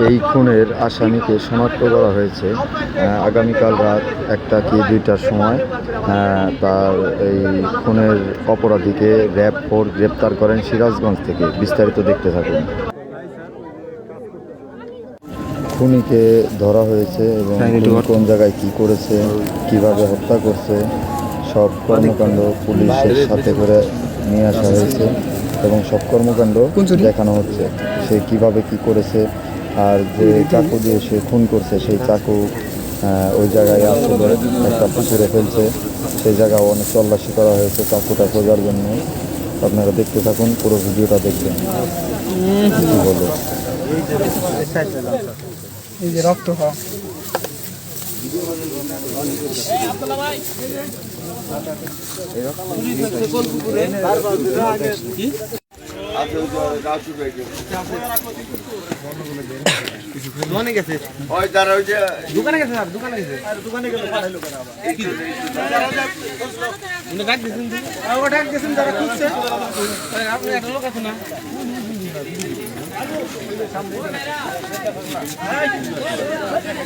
এই খুনের আসামিকে শনাক্ত করা হয়েছে আগামীকাল রাত 1টা কি 2টার সময়। তার এই খুনের অপরাধীকে র্যাব 4 গ্রেপ্তার করেন সিরাজগঞ্জ থেকে। বিস্তারিত দেখতে থাকুন। খুনিকে ধরা হয়েছে এবং কোন জায়গায় কি করেছে, কিভাবে হত্যা করছে, সব কর্মকাণ্ড পুলিশের সাথে করে নিয়ে আসা হয়েছে এবং সব কর্মকাণ্ড দেখানো হচ্ছে। সে কিভাবে কি করেছে, আর যে চাকু দিয়ে সে খুন করছে সেই চাকু ওই জায়গায় আসলে একটা পুকুরে ফেলছে। সেই জায়গাও অনেক তল্লাশি করা হয়েছে চাকুটা খোঁজার জন্য। আপনারা দেখতে থাকুন, পুরো ভিডিওটা দেখবেন। কি বলবো, এই যে রক্ত খাওয়া দোকানে গেছে, দোকানে গেছে স্যার, দোকানে গেছে, দোকানে গেলে ডাক দিয়েছেন যারা খুঁজছে। আপনি একটা লোক আছে না,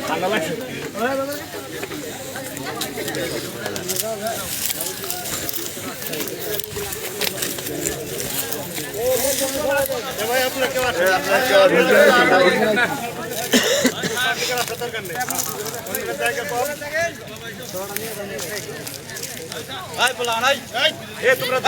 ঠান্ডা লাগছে। ভাই আপনারা কেউ আছেন? তোমরা